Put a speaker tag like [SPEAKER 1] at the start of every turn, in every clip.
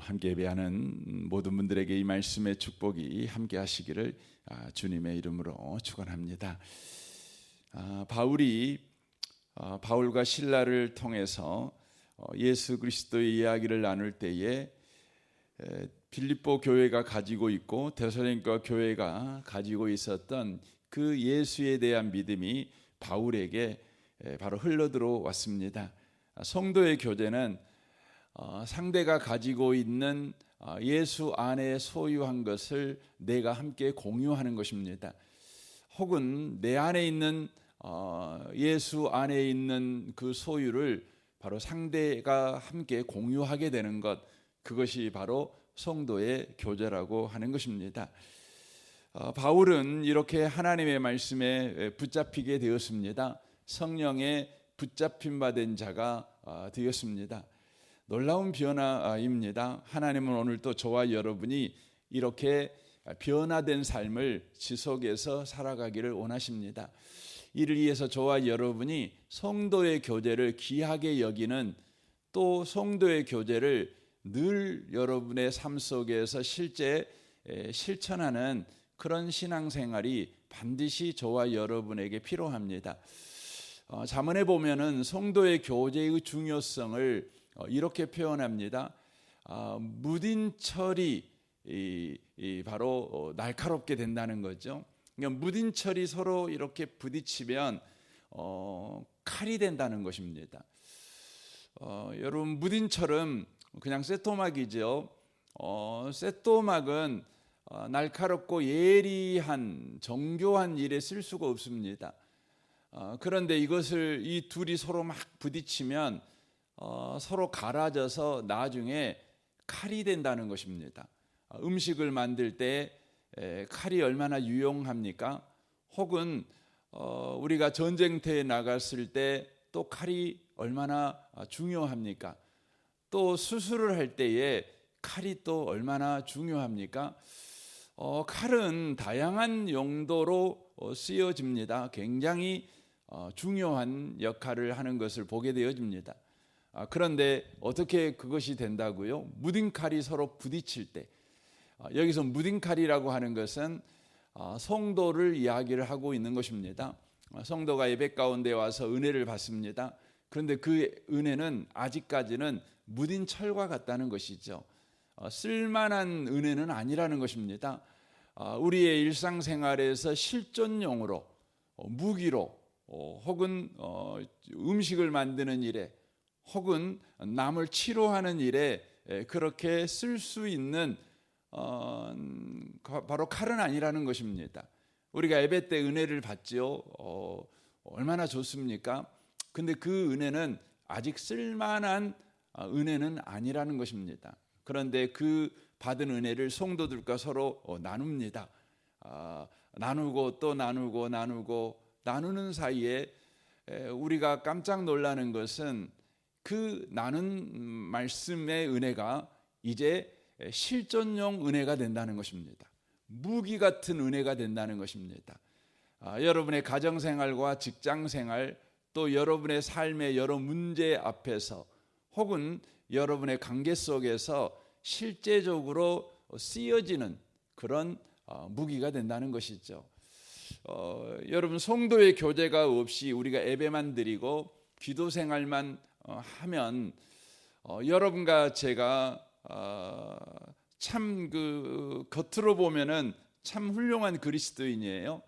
[SPEAKER 1] 함께 예배하는 모든 분들에게 이 말씀의 축복이 함께 하시기를 주님의 이름으로 축원합니다. 바울과 실라를 통해서 예수 그리스도의 이야기를 나눌 때에 빌립보 교회가 가지고 있고 데살로니가 교회가 가지고 있었던 그 예수에 대한 믿음이 바울에게 바로 흘러들어왔습니다. 성도의 교제는 상대가 가지고 있는 예수 안에 소유한 것을 내가 함께 공유하는 것입니다. 혹은 내 안에 있는 예수 안에 있는 그 소유를 바로 상대가 함께 공유하게 되는 것, 그것이 바로 성도의 교제라고 하는 것입니다. 바울은 이렇게 하나님의 말씀에 붙잡히게 되었습니다. 성령에 붙잡힌 바 된 자가 되었습니다. 놀라운 변화입니다. 하나님은 오늘도 저와 여러분이 이렇게 변화된 삶을 지속해서 살아가기를 원하십니다. 이를 위해서 저와 여러분이 성도의 교제를 귀하게 여기는, 또 성도의 교제를 늘 여러분의 삶 속에서 실제 실천하는 그런 신앙생활이 반드시 저와 여러분에게 필요합니다. 잠언에 보면은 성도의 교제의 중요성을 이렇게 표현합니다. 무딘 철이 바로 날카롭게 된다는 거죠. 그러니까 무딘 철이 서로 이렇게 부딪히면 칼이 된다는 것입니다. 여러분, 무딘 철은 그냥 쇠토막이죠. 쇠토막은 날카롭고 예리한 정교한 일에 쓸 수가 없습니다. 그런데 이 둘이 서로 막 부딪히면 서로 갈아져서 나중에 칼이 된다는 것입니다. 음식을 만들 때 칼이 얼마나 유용합니까? 혹은 우리가 전쟁터에 나갔을 때 또 칼이 얼마나 중요합니까? 또 수술을 할 때에 칼이 또 얼마나 중요합니까? 칼은 다양한 용도로 쓰여집니다. 굉장히 중요한 역할을 하는 것을 보게 되어집니다. 그런데 어떻게 그것이 된다고요? 무딘 칼이 서로 부딪힐 때, 여기서 무딘 칼이라고 하는 것은 성도를 이야기를 하고 있는 것입니다. 성도가 예배 가운데 와서 은혜를 받습니다. 그런데 그 은혜는 아직까지는 무딘 철과 같다는 것이죠. 쓸만한 은혜는 아니라는 것입니다. 우리의 일상생활에서 실존용으로, 무기로, 혹은 음식을 만드는 일에, 혹은 남을 치료하는 일에 그렇게 쓸 수 있는 바로 칼은 아니라는 것입니다. 우리가 예배 때 은혜를 받지요. 얼마나 좋습니까? 근데 그 은혜는 아직 쓸만한 은혜는 아니라는 것입니다. 그런데 그 받은 은혜를 성도들과 서로 나눕니다. 나누고 또 나누고 나누는 사이에 우리가 깜짝 놀라는 것은 그 나눈 말씀의 은혜가 이제 실존용 은혜가 된다는 것입니다. 무기 같은 은혜가 된다는 것입니다. 여러분의 가정생활과 직장생활, 또 여러분의 삶의 여러 문제 앞에서, 혹은 여러분의 관계 속에서 실제적으로 쓰여지는 그런 무기가 된다는 것이죠. 여러분, 성도의 교제가 없이 우리가 예배만 드리고 기도 생활만 하면 여러분과 제가 참 겉으로 보면은 참 훌륭한 그리스도인이에요.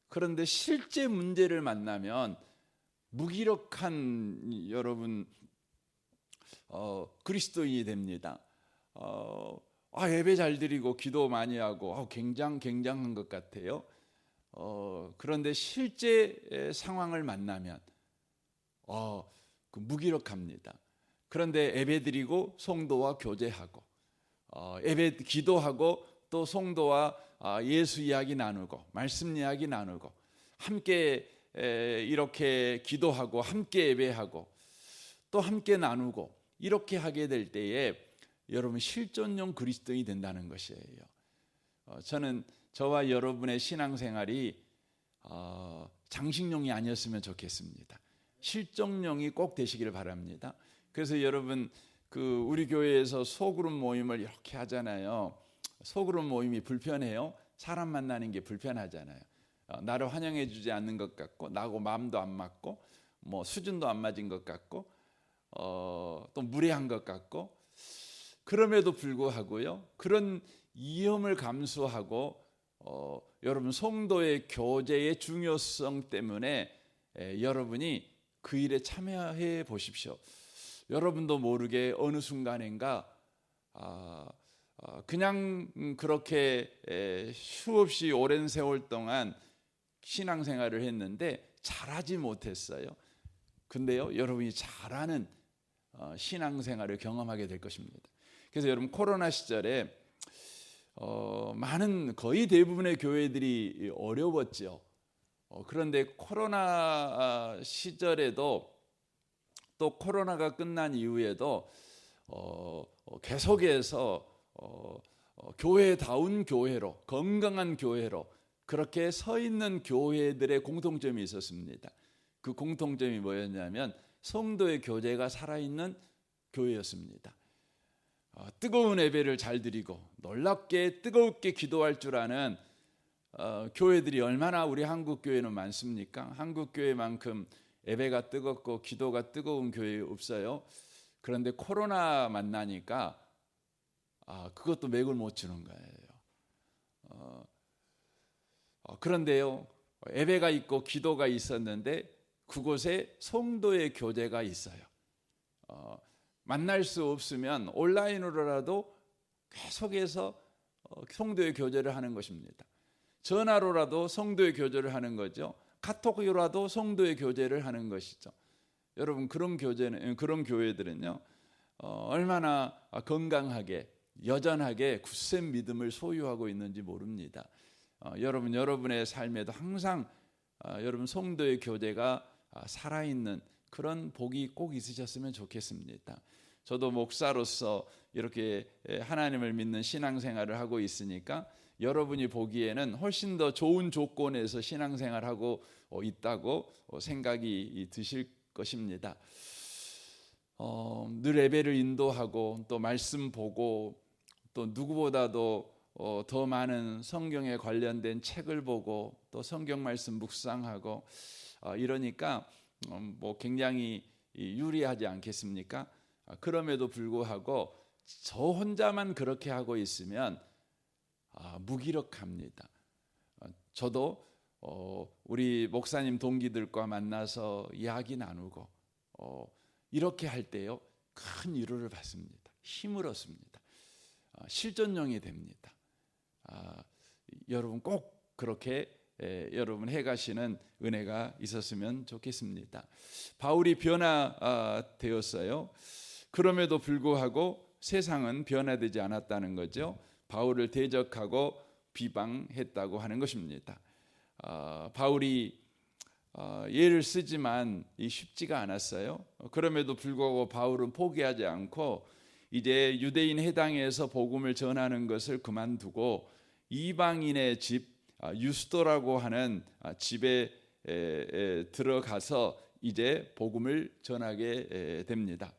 [SPEAKER 1] 그런데 실제 문제를 만나면 무기력한 여러분 그리스도인이 됩니다. 예배 잘 드리고 기도 많이 하고 굉장한 것 같아요. 그런데 실제 상황을 만나면 무기력합니다. 그런데 예배 드리고 성도와 교제하고, 예배 기도하고 또 성도와 예수 이야기 나누고 말씀 이야기 나누고, 함께 이렇게 기도하고 함께 예배하고 또 함께 나누고, 이렇게 하게 될 때에 여러분 실존용 그리스도인이 된다는 것이에요. 저는 저와 여러분의 신앙생활이 장식용이 아니었으면 좋겠습니다. 실존용이 꼭 되시기를 바랍니다. 그래서 여러분, 우리 교회에서 소그룹 모임을 이렇게 하잖아요. 소그룹 모임이 불편해요. 사람 만나는 게 불편하잖아요. 나를 환영해 주지 않는 것 같고, 나하고 마음도 안 맞고, 뭐 수준도 안 맞은 것 같고, 또 무례한 것 같고, 그럼에도 불구하고요, 그런 위험을 감수하고 여러분 성도의 교제의 중요성 때문에 여러분이 그 일에 참여해 보십시오. 여러분도 모르게 어느 순간인가 그냥 그렇게 수없이 오랜 세월 동안 신앙생활을 했는데 잘하지 못했어요. 근데요, 여러분이 잘하는 신앙생활을 경험하게 될 것입니다. 그래서 여러분 코로나 시절에 거의 대부분의 교회들이 어려웠죠. 그런데 코로나 시절에도 또 코로나가 끝난 이후에도 계속해서 교회다운 교회로, 건강한 교회로 그렇게 서 있는 교회들의 공통점이 있었습니다. 그 공통점이 뭐였냐면 성도의 교제가 살아있는 교회였습니다. 뜨거운 예배를 잘 드리고 놀랍게 뜨겁게 기도할 줄 아는 교회들이 얼마나 우리 한국 교회는 많습니까? 한국 교회만큼 예배가 뜨겁고 기도가 뜨거운 교회 없어요. 그런데 코로나 만나니까 그것도 맥을 못 추는 거예요. 그런데요, 예배가 있고 기도가 있었는데 그곳에 성도의 교제가 있어요. 만날 수 없으면 온라인으로라도 계속해서 성도의 교제를 하는 것입니다. 전화로라도 성도의 교제를 하는 거죠. 카톡으로라도 성도의 교제를 하는 것이죠. 여러분 그런 교회들은요, 얼마나 건강하게 여전하게 굳센 믿음을 소유하고 있는지 모릅니다. 여러분의 삶에도 항상 여러분 성도의 교제가 살아있는 그런 복이 꼭 있으셨으면 좋겠습니다. 저도 목사로서 이렇게 하나님을 믿는 신앙생활을 하고 있으니까 여러분이 보기에는 훨씬 더 좋은 조건에서 신앙생활하고 있다고 생각이 드실 것입니다. 늘 예배를 인도하고 또 말씀 보고 또 누구보다도 더 많은 성경에 관련된 책을 보고 또 성경 말씀 묵상하고 이러니까 뭐 굉장히 유리하지 않겠습니까? 그럼에도 불구하고 저 혼자만 그렇게 하고 있으면 무기력합니다. 저도 우리 목사님 동기들과 만나서 이야기 나누고 이렇게 할 때요, 큰 위로를 받습니다. 힘을 얻습니다. 실전용이 됩니다. 여러분 꼭 그렇게 여러분 해가시는 은혜가 있었으면 좋겠습니다. 바울이 변화되었어요. 그럼에도 불구하고 세상은 변화되지 않았다는 거죠. 바울을 대적하고 비방했다고 하는 것입니다. 바울이 예를 쓰지만 쉽지가 않았어요. 그럼에도 불구하고 바울은 포기하지 않고 이제 유대인 해당에서 복음을 전하는 것을 그만두고 이방인의 집 유스도라고 하는 집에 들어가서 이제 복음을 전하게 됩니다.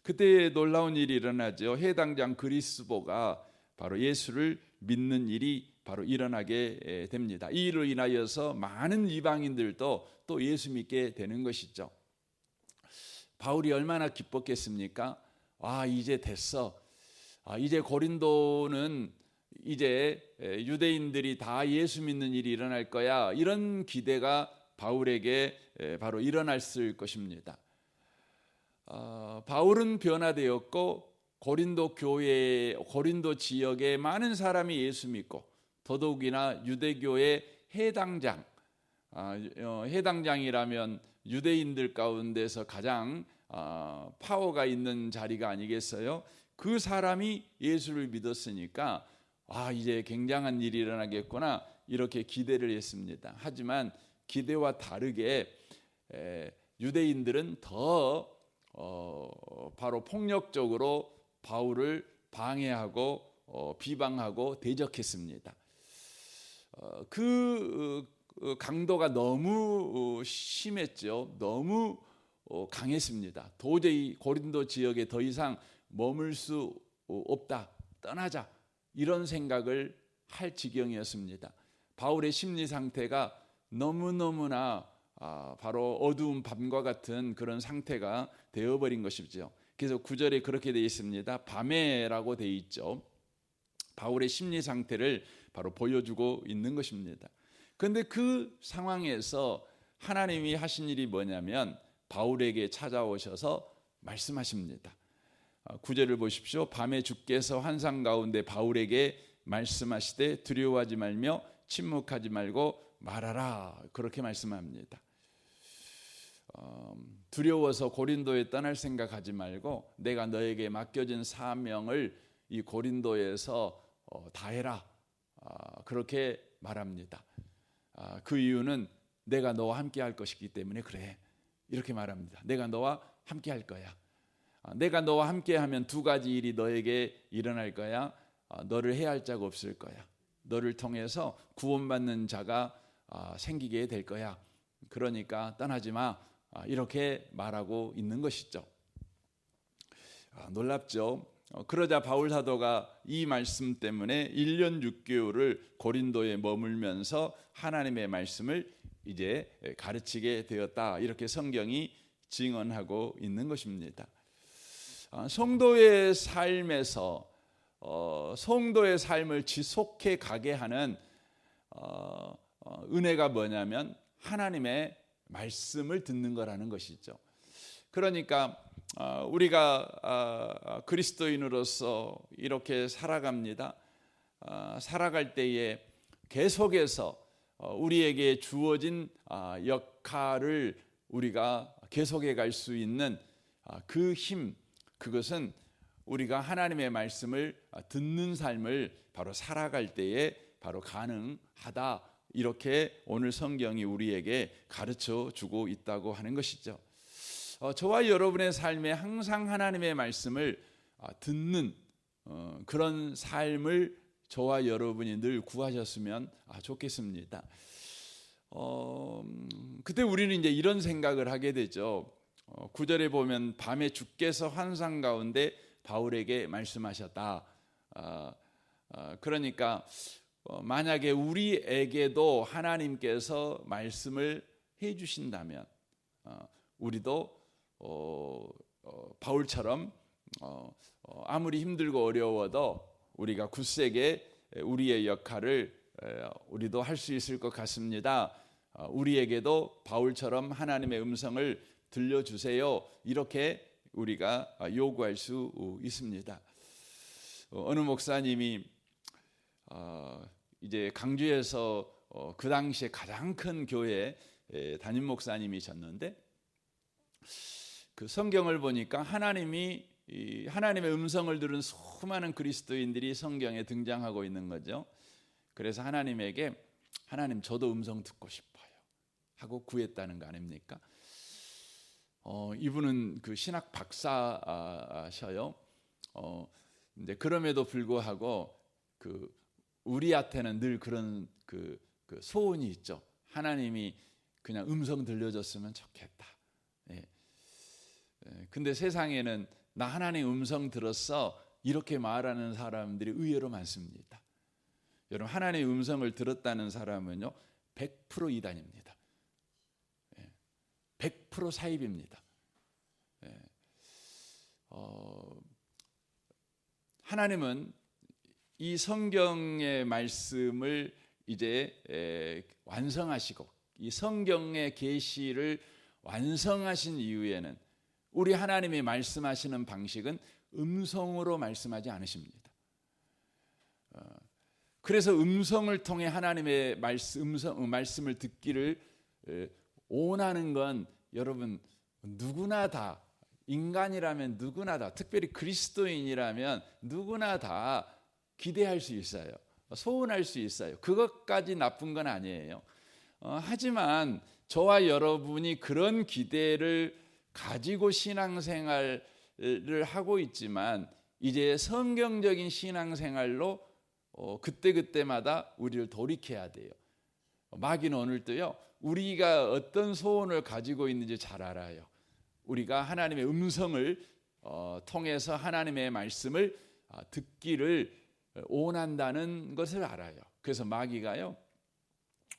[SPEAKER 1] 그때 놀라운 일이 일어나죠. 해당장 그리스보가 바로 예수를 믿는 일이 바로 일어나게 됩니다. 이 일로 인하여서 많은 이방인들도 또 예수 믿게 되는 것이죠. 바울이 얼마나 기뻤겠습니까? 이제 됐어. 이제 고린도는 이제 유대인들이 다 예수 믿는 일이 일어날 거야. 이런 기대가 바울에게 바로 일어났을 것입니다. 바울은 변화되었고 고린도 지역에 많은 사람이 예수 믿고 더더욱이나 유대교의 해당장이라면 유대인들 가운데서 가장 파워가 있는 자리가 아니겠어요? 그 사람이 예수를 믿었으니까 이제 굉장한 일이 일어나겠구나 이렇게 기대를 했습니다. 하지만 기대와 다르게 유대인들은 더 바로 폭력적으로 바울을 방해하고 비방하고 대적했습니다. 그 강도가 너무 심했죠. 너무 강했습니다. 도저히 고린도 지역에 더 이상 머물 수 없다, 떠나자, 이런 생각을 할 지경이었습니다. 바울의 심리 상태가 너무너무나 바로 어두운 밤과 같은 그런 상태가 되어버린 것이죠. 그래서 9절에 그렇게 되어 있습니다. 밤에라고 되어 있죠. 바울의 심리 상태를 바로 보여주고 있는 것입니다. 그런데 그 상황에서 하나님이 하신 일이 뭐냐면 바울에게 찾아오셔서 말씀하십니다. 9절을 보십시오. 밤에 주께서 환상 가운데 바울에게 말씀하시되 두려워하지 말며 침묵하지 말고 말하라, 그렇게 말씀합니다. 두려워서 고린도에 떠날 생각하지 말고 내가 너에게 맡겨진 사명을 이 고린도에서 다해라, 그렇게 말합니다. 그 이유는 내가 너와 함께 할 것이기 때문에 그래, 이렇게 말합니다. 내가 너와 함께 할 거야. 내가 너와 함께 하면 두 가지 일이 너에게 일어날 거야. 너를 해할 자가 없을 거야. 너를 통해서 구원받는 자가 생기게 될 거야. 그러니까 떠나지 마, 이렇게 말하고 있는 것이죠. 놀랍죠. 그러자 바울 사도가 이 말씀 때문에 1년 6개월을 고린도에 머물면서 하나님의 말씀을 이제 가르치게 되었다, 이렇게 성경이 증언하고 있는 것입니다. 성도의 삶에서 성도의 삶을 지속해 가게 하는 은혜가 뭐냐면 하나님의 말씀을 듣는 거라는 것이죠. 그러니까 우리가 그리스도인으로서 이렇게 살아갑니다. 살아갈 때에 계속해서 우리에게 주어진 역할을 우리가 계속해 갈 수 있는 그 힘, 그것은 우리가 하나님의 말씀을 듣는 삶을 바로 살아갈 때에 바로 가능하다, 이렇게 오늘 성경이 우리에게 가르쳐 주고 있다고 하는 것이죠. 저와 여러분의 삶에 항상 하나님의 말씀을 듣는 그런 삶을 저와 여러분이 늘 구하셨으면 좋겠습니다. 그때 우리는 이제 이런 생각을 하게 되죠. 9절에 보면 밤에 주께서 환상 가운데 바울에게 말씀하셨다. 그러니까 만약에 우리에게도 하나님께서 말씀을 해주신다면 우리도 바울처럼 아무리 힘들고 어려워도 우리가 굳세게 우리의 역할을 우리도 할 수 있을 것 같습니다. 우리에게도 바울처럼 하나님의 음성을 들려주세요, 이렇게 우리가 요구할 수 있습니다. 어느 목사님이 이제 강주에서 그 당시에 가장 큰 교회 담임 목사님이셨는데 그 성경을 보니까 하나님의 음성을 들은 수많은 그리스도인들이 성경에 등장하고 있는 거죠. 그래서 하나님에게 하나님 저도 음성 듣고 싶어요 하고 구했다는 거 아닙니까? 이분은 그 신학 박사셔요. 이제 그럼에도 불구하고 그 우리한테는 늘 그런 그 소원이 있죠. 하나님이 그냥 음성 들려줬으면 좋겠다. 근데 세상에는 나 하나님 음성 들었어, 이렇게 말하는 사람들이 의외로 많습니다. 여러분, 하나님의 음성을 들었다는 사람은요 100% 이단입니다. 100% 사입입니다. 하나님은 이 성경의 말씀을 이제 완성하시고 이 성경의 계시를 완성하신 이후에는 우리 하나님이 말씀하시는 방식은 음성으로 말씀하지 않으십니다. 그래서 음성을 통해 하나님의 말씀을 듣기를 원하는 건 여러분 누구나 다, 인간이라면 누구나 다, 특별히 그리스도인이라면 누구나 다 기대할 수 있어요. 소원할 수 있어요. 그것까지 나쁜 건 아니에요. 하지만 저와 여러분이 그런 기대를 가지고 신앙생활을 하고 있지만 이제 성경적인 신앙생활로 그때그때마다 우리를 돌이켜야 돼요. 마귀는 오늘도요 우리가 어떤 소원을 가지고 있는지 잘 알아요. 우리가 하나님의 음성을 통해서 하나님의 말씀을 듣기를 원한다는 것을 알아요. 그래서 마귀가요,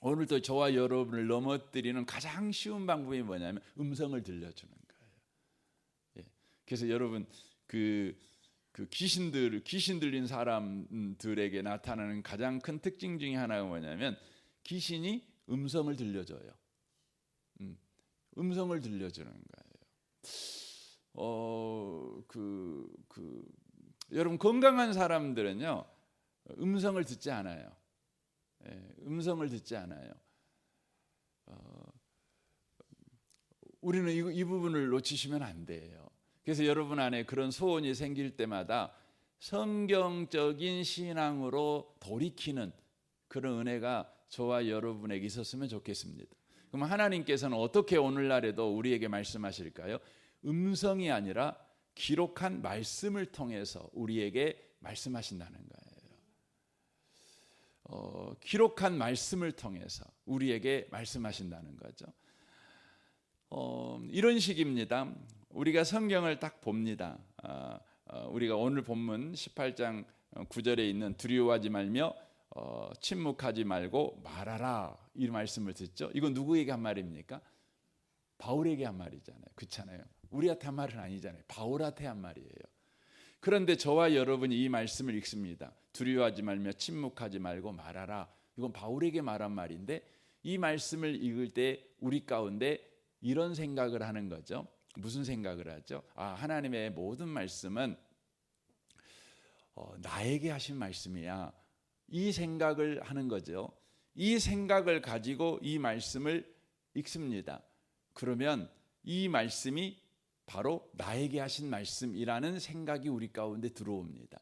[SPEAKER 1] 오늘도 저와 여러분을 넘어뜨리는 가장 쉬운 방법이 뭐냐면 음성을 들려주는 거예요. 예. 그래서 여러분 귀신 들린 사람들에게 나타나는 가장 큰 특징 중에 하나가 뭐냐면 귀신이 음성을 들려줘요. 음성을 들려주는 거예요. 여러분 건강한 사람들은요 음성을 듣지 않아요. 음성을 듣지 않아요. 우리는 이 부분을 놓치시면 안 돼요. 그래서 여러분 안에 그런 소원이 생길 때마다 성경적인 신앙으로 돌이키는 그런 은혜가 저와 여러분에게 있었으면 좋겠습니다. 그럼 하나님께서는 어떻게 오늘날에도 우리에게 말씀하실까요? 음성이 아니라 기록한 말씀을 통해서 우리에게 말씀하신다는 거예요. 기록한 말씀을 통해서 우리에게 말씀하신다는 거죠. 이런 식입니다. 우리가 성경을 딱 봅니다. 우리가 오늘 본문 18장 9절에 있는 두려워하지 말며 침묵하지 말고 말하라 이 말씀을 듣죠. 이건 누구에게 한 말입니까? 바울에게 한 말이잖아요. 그렇잖아요. 우리한테 한 말은 아니잖아요. 바울한테 한 말이에요. 그런데 저와 여러분이 이 말씀을 읽습니다. 두려워하지 말며 침묵하지 말고 말하라. 이건 바울에게 말한 말인데 이 말씀을 읽을 때 우리 가운데 이런 생각을 하는 거죠. 무슨 생각을 하죠? 하나님의 모든 말씀은 나에게 하신 말씀이야. 이 생각을 하는 거죠. 이 생각을 가지고 이 말씀을 읽습니다. 그러면 이 말씀이 바로 나에게 하신 말씀이라는 생각이 우리 가운데 들어옵니다.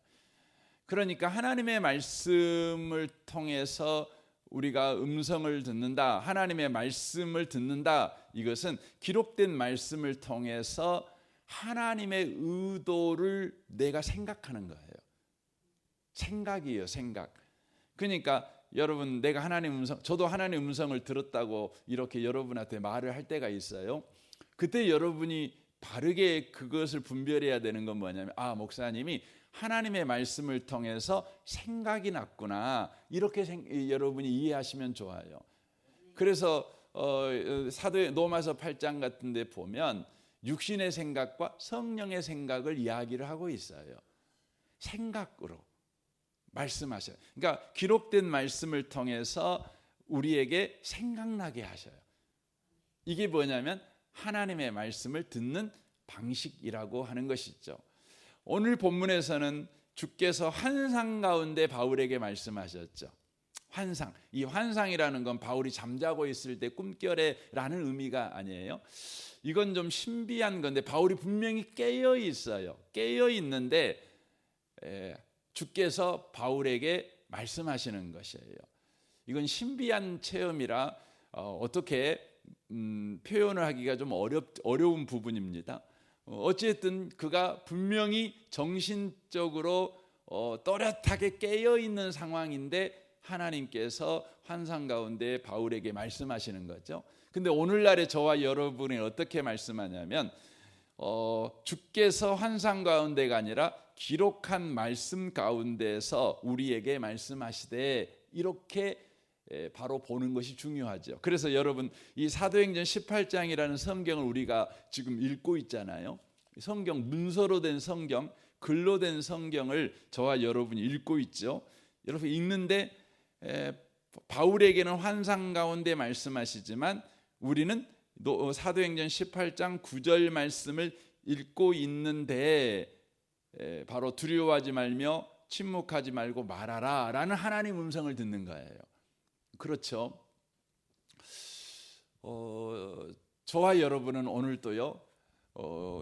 [SPEAKER 1] 그러니까 하나님의 말씀을 통해서 우리가 음성을 듣는다, 하나님의 말씀을 듣는다, 이것은 기록된 말씀을 통해서 하나님의 의도를 내가 생각하는 거예요. 생각이에요, 생각. 그러니까 여러분, 내가 하나님 음성, 저도 하나님 음성을 들었다고 이렇게 여러분한테 말을 할 때가 있어요. 그때 여러분이 바르게 그것을 분별해야 되는 건 뭐냐면, 목사님이 하나님의 말씀을 통해서 생각이 났구나, 이렇게 여러분이 이해하시면 좋아요. 그래서 사도의 로마서 8장 같은 데 보면 육신의 생각과 성령의 생각을 이야기를 하고 있어요. 생각으로 말씀하셔요. 그러니까 기록된 말씀을 통해서 우리에게 생각나게 하셔요. 이게 뭐냐면 하나님의 말씀을 듣는 방식이라고 하는 것이죠. 오늘 본문에서는 주께서 환상 가운데 바울에게 말씀하셨죠. 환상. 이 환상이라는 건 바울이 잠자고 있을 때 꿈결에라는 의미가 아니에요. 이건 좀 신비한 건데 바울이 분명히 깨어 있어요. 깨어 있는데 주께서 바울에게 말씀하시는 것이에요. 이건 신비한 체험이라 어떻게 표현을 하기가 좀 어려운 부분입니다. 어쨌든 그가 분명히 정신적으로 또렷하게 깨어 있는 상황인데 하나님께서 환상 가운데 바울에게 말씀하시는 거죠. 근데 오늘날에 저와 여러분이 어떻게 말씀하냐면 주께서 환상 가운데가 아니라 기록한 말씀 가운데서 우리에게 말씀하시되, 이렇게 바로 보는 것이 중요하죠. 그래서 여러분, 이 사도행전 18장이라는 성경을 우리가 지금 읽고 있잖아요. 성경, 문서로 된 성경, 글로 된 성경을 저와 여러분이 읽고 있죠. 여러분 읽는데 바울에게는 환상 가운데 말씀하시지만 우리는 사도행전 18장 9절 말씀을 읽고 있는데 바로 두려워하지 말며 침묵하지 말고 말하라 라는 하나님 음성을 듣는 거예요. 그렇죠. 저와 여러분은 오늘도요,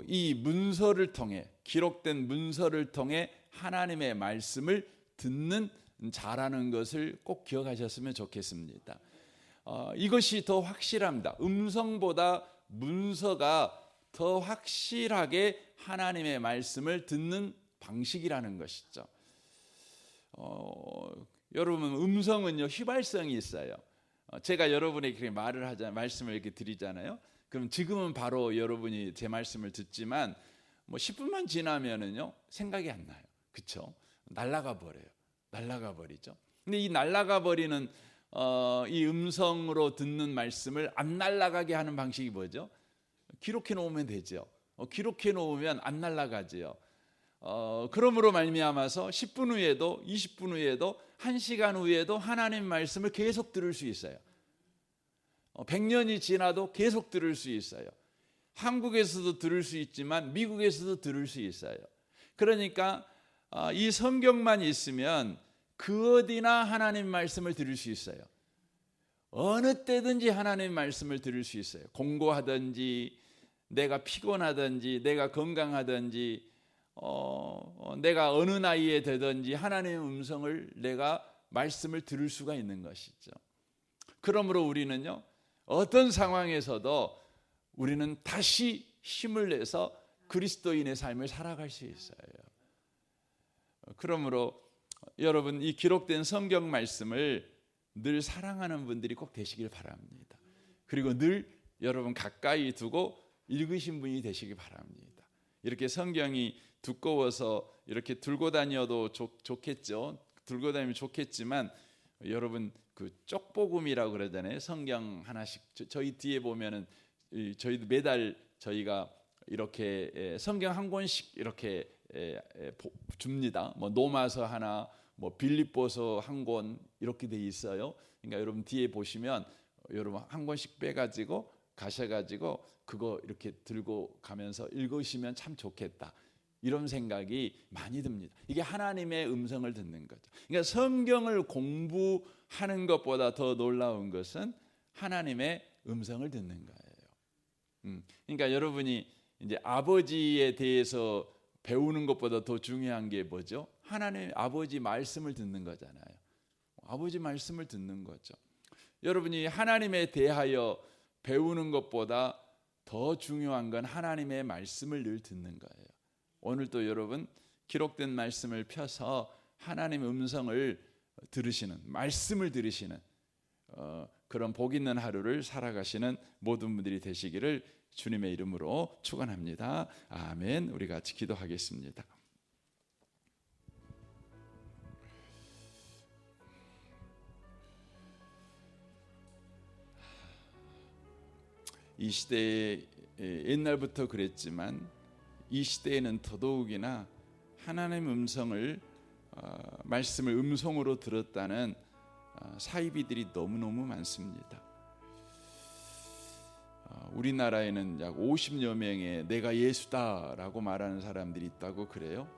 [SPEAKER 1] 이 문서를 통해, 기록된 문서를 통해 하나님의 말씀을 듣는 자라는 것을 꼭 기억하셨으면 좋겠습니다. 이것이 더 확실합니다. 음성보다 문서가 더 확실하게 하나님의 말씀을 듣는 방식이라는 것이죠. 여러분, 음성은요 휘발성이 있어요. 제가 여러분에게 말씀을 이렇게 드리잖아요. 그럼 지금은 바로 여러분이 제 말씀을 듣지만 뭐 10분만 지나면은요 생각이 안 나요. 그렇죠? 날아가 버려요. 날아가 버리죠. 근데 이 날아가 버리는 이 음성으로 듣는 말씀을 안 날아가게 하는 방식이 뭐죠? 기록해 놓으면 되죠. 기록해 놓으면 안 날아가지요. 그러므로 말미암아서 10분 후에도 20분 후에도 1시간 후에도 하나님 말씀을 계속 들을 수 있어요. 100년이 지나도 계속 들을 수 있어요. 한국에서도 들을 수 있지만 미국에서도 들을 수 있어요. 그러니까 이 성경만 있으면 그 어디나 하나님 말씀을 들을 수 있어요. 어느 때든지 하나님 말씀을 들을 수 있어요. 공부하든지 내가 피곤하든지 내가 건강하든지 내가 어느 나이에 되든지 하나님의 음성을 내가 말씀을 들을 수가 있는 것이죠. 그러므로 우리는요 어떤 상황에서도 우리는 다시 힘을 내서 그리스도인의 삶을 살아갈 수 있어요. 그러므로 여러분 이 기록된 성경 말씀을 늘 사랑하는 분들이 꼭 되시길 바랍니다. 그리고 늘 여러분 가까이 두고 읽으신 분이 되시기 바랍니다. 이렇게 성경이 두꺼워서 이렇게 들고 다녀도 좋겠죠. 들고 다니면 좋겠지만 여러분 그 쪽복음이라고 그러잖아요. 성경 하나씩 저희 뒤에 보면은 저희도 매달 저희가 이렇게 성경 한 권씩 이렇게 줍니다. 뭐 노마서 하나, 뭐 빌립보서 한 권 이렇게 돼 있어요. 그러니까 여러분 뒤에 보시면 여러분 한 권씩 빼가지고 가셔가지고 그거 이렇게 들고 가면서 읽으시면 참 좋겠다. 이런 생각이 많이 듭니다. 이게 하나님의 음성을 듣는 거죠. 그러니까 성경을 공부하는 것보다 더 놀라운 것은 하나님의 음성을 듣는 거예요. 그러니까 여러분이 이제 아버지에 대해서 배우는 것보다 더 중요한 게 뭐죠? 하나님 아버지 말씀을 듣는 거잖아요. 아버지 말씀을 듣는 거죠. 여러분이 하나님에 대하여 배우는 것보다 더 중요한 건 하나님의 말씀을 늘 듣는 거예요. 오늘도 여러분 기록된 말씀을 펴서 하나님의 음성을 들으시는, 말씀을 들으시는 그런 복 있는 하루를 살아가시는 모든 분들이 되시기를 주님의 이름으로 축원합니다. 아멘. 우리 같이 기도하겠습니다. 이 시대에 옛날부터 그랬지만 이 시대에는 더더욱이나 하나님의 음성을 말씀을 음성으로 들었다는 사이비들이 너무너무 많습니다. 우리나라에는 약 50여 명의 내가 예수다라고 말하는 사람들이 있다고 그래요.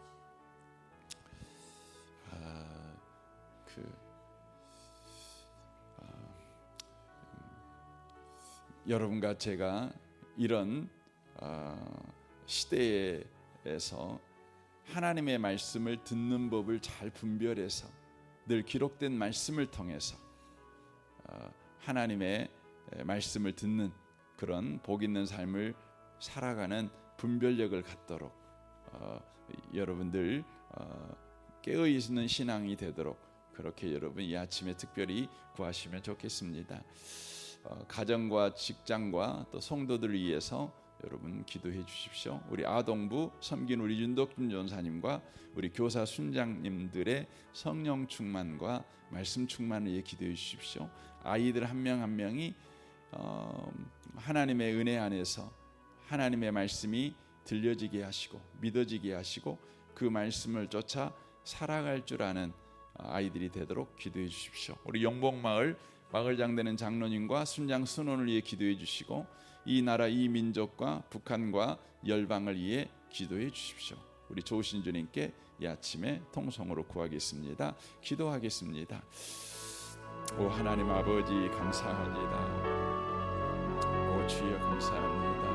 [SPEAKER 1] 여러분과 제가 이런 시대에서 하나님의 말씀을 듣는 법을 잘 분별해서 늘 기록된 말씀을 통해서 하나님의 말씀을 듣는 그런 복 있는 삶을 살아가는 분별력을 갖도록 여러분들 깨어 있는 신앙이 되도록 그렇게 여러분 이 아침에 특별히 구하시면 좋겠습니다. 가정과 직장과 또 성도들을 위해서 여러분 기도해 주십시오. 우리 아동부 섬긴 우리 윤덕준 전사님과 우리 교사 순장님들의 성령 충만과 말씀 충만을 위해 기도해 주십시오. 아이들 한 명 한 명이 하나님의 은혜 안에서 하나님의 말씀이 들려지게 하시고 믿어지게 하시고 그 말씀을 쫓아 살아갈 줄 아는 아이들이 되도록 기도해 주십시오. 우리 영복마을 마을장되는 장로님과 순장 순원을 위해 기도해 주시고 이 나라 이 민족과 북한과 열방을 위해 기도해 주십시오. 우리 좋으신 주님께 이 아침에 통성으로 구하겠습니다. 기도하겠습니다. 오 하나님 아버지 감사합니다. 오 주여 감사합니다.